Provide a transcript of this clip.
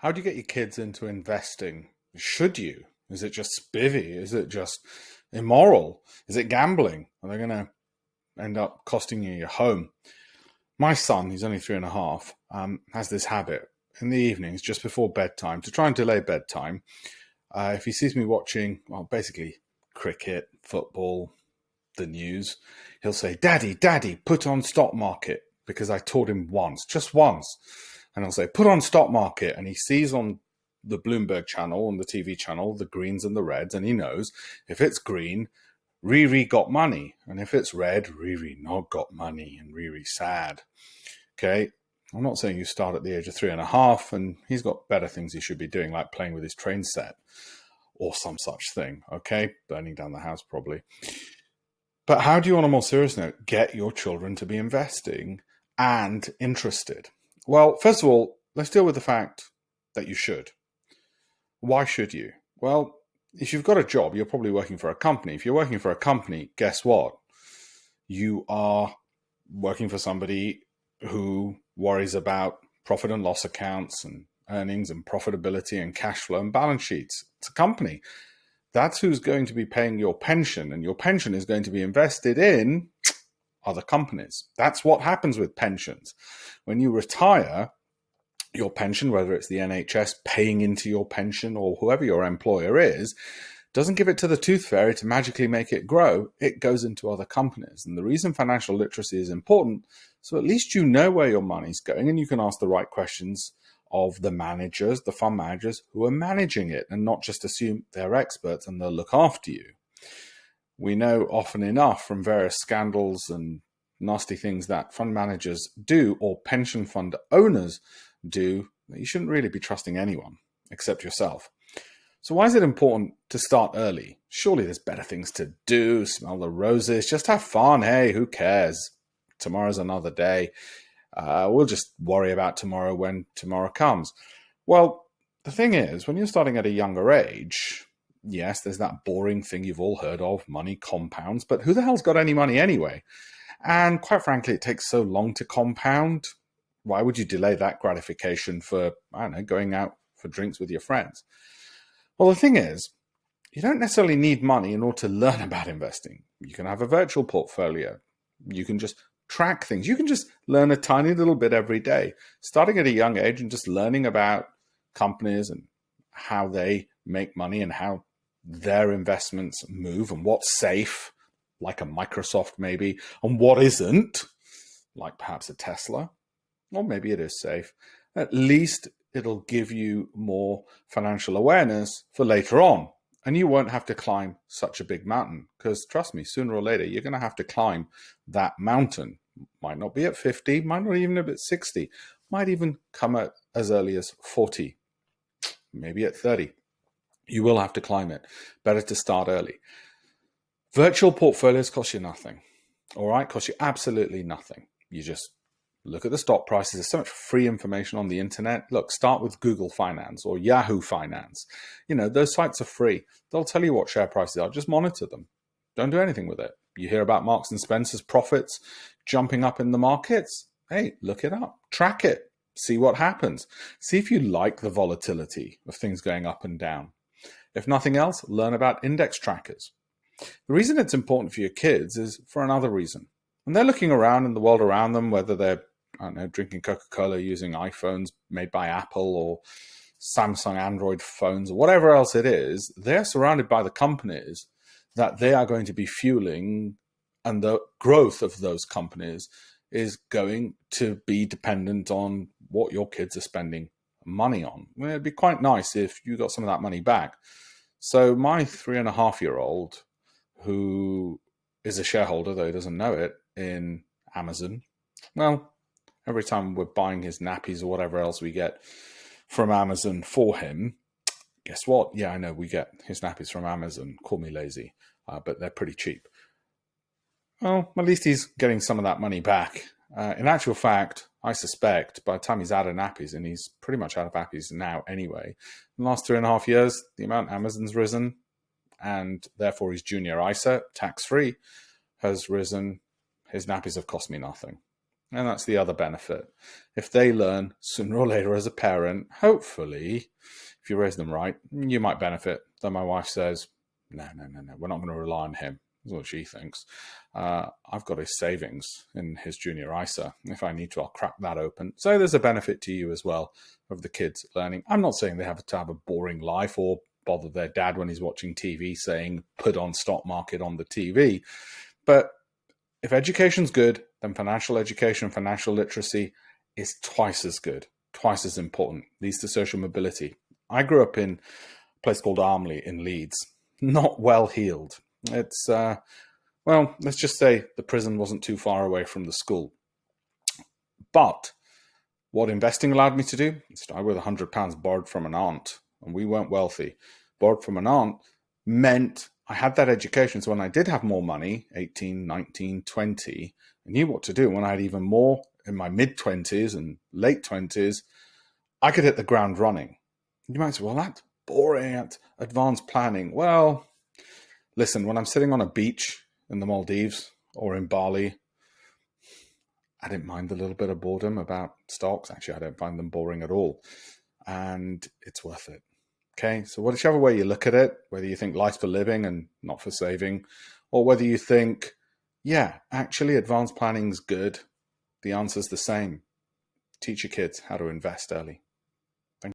How do you get your kids into investing? Should you? Is it just spivvy? Is it just immoral? Is it gambling? Are they going to end up costing you your home? My son, he's only 3.5, has this habit in the evenings, just before bedtime, to try and delay bedtime. If he sees me watching, well, basically cricket, football, the news, he'll say, Daddy, Daddy, put on stock market, because I taught him once, just once. And I'll say, put on stock market. And he sees on the Bloomberg channel, on the TV channel, the greens and the reds. And he knows if it's green, Riri got money. And if it's red, Riri not got money. And Riri sad. Okay. I'm not saying you start at the age of 3.5, and he's got better things he should be doing, like playing with his train set or some such thing. Okay. Burning down the house, probably. But how do you, on a more serious note, get your children to be investing and interested? Well, first of all, let's deal with the fact that you should. Why should you? Well, if you've got a job, you're probably working for a company. If you're working for a company, guess what? You are working for somebody who worries about profit and loss accounts and earnings and profitability and cash flow and balance sheets. It's a company. That's who's going to be paying your pension, and your pension is going to be invested in other companies. That's what happens with pensions. When you retire, your pension, whether it's the NHS paying into your pension or whoever your employer is, doesn't give it to the tooth fairy to magically make it grow. It goes into other companies. And the reason financial literacy is important, so at least you know where your money's going and you can ask the right questions of the managers, the fund managers who are managing it, and not just assume they're experts and they'll look after you. We know often enough from various scandals and nasty things that fund managers do, or pension fund owners do, that you shouldn't really be trusting anyone except yourself. So why is it important to start early? Surely there's better things to do, smell the roses, just have fun. Hey, who cares? Tomorrow's another day. We'll just worry about tomorrow when tomorrow comes. Well, the thing is, when you're starting at a younger age, yes, there's that boring thing you've all heard of, money compounds, but who the hell's got any money anyway? And quite frankly, it takes so long to compound. Why would you delay that gratification for, I don't know, going out for drinks with your friends? Well, the thing is, you don't necessarily need money in order to learn about investing. You can have a virtual portfolio. You can just track things. You can just learn a tiny little bit every day, starting at a young age and just learning about companies and how they make money and how their investments move and what's safe, like a Microsoft maybe, and what isn't, like perhaps a Tesla, or maybe it is safe. At least it'll give you more financial awareness for later on. And you won't have to climb such a big mountain, because trust me, sooner or later, you're going to have to climb that mountain. Might not be at 50, might not even be at 60, might even come at as early as 40, maybe at 30. You will have to climb it. Better to start early. Virtual portfolios cost you nothing. All right, cost you absolutely nothing. You just look at the stock prices. There's so much free information on the internet. Look, start with Google Finance or Yahoo Finance. You know, those sites are free. They'll tell you what share prices are. Just monitor them. Don't do anything with it. You hear about Marks and Spencer's profits jumping up in the markets. Hey, look it up. Track it. See what happens. See if you like the volatility of things going up and down. If nothing else, learn about index trackers. The reason it's important for your kids is for another reason. When they're looking around in the world around them, whether they're, I don't know, drinking Coca-Cola, using iPhones made by Apple or Samsung Android phones or whatever else it is, they're surrounded by the companies that they are going to be fueling, and the growth of those companies is going to be dependent on what your kids are spending money on. Well, it'd be quite nice if you got some of that money back. So my 3.5-year-old, who is a shareholder, though he doesn't know it, in Amazon, well, every time we're buying his nappies or whatever else we get from Amazon for him, guess what? Yeah, I know we get his nappies from Amazon. Call me lazy, but they're pretty cheap. Well, at least he's getting some of that money back. In actual fact, I suspect by the time he's out of nappies, and he's pretty much out of nappies now anyway, in the last 3.5 years, the amount Amazon's risen, and therefore his junior ISA, tax-free, has risen. His nappies have cost me nothing. And that's the other benefit. If they learn sooner or later as a parent, hopefully, if you raise them right, you might benefit. Though my wife says, no, we're not going to rely on him. That's what she thinks. I've got his savings in his junior ISA. If I need to, I'll crack that open. So there's a benefit to you as well of the kids learning. I'm not saying they have to have a boring life or bother their dad when he's watching TV saying, put on stock market on the TV. But if education's good, then financial education, financial literacy is twice as good, twice as important. Leads to social mobility. I grew up in a place called Armley in Leeds, not well heeled. It's, well, let's just say the prison wasn't too far away from the school. But what investing allowed me to do, start with £100 borrowed from an aunt, and we weren't wealthy. Borrowed from an aunt meant I had that education. So when I did have more money, 18, 19, 20, I knew what to do. When I had even more in my mid-20s and late 20s, I could hit the ground running. You might say, well, that's boring, that's advanced planning. Well, listen, when I'm sitting on a beach in the Maldives or in Bali, I didn't mind a little bit of boredom about stocks. Actually, I don't find them boring at all. And it's worth it. Okay, so whichever way you look at it, whether you think life's for living and not for saving, or whether you think, yeah, actually advanced planning is good, the answer's the same. Teach your kids how to invest early.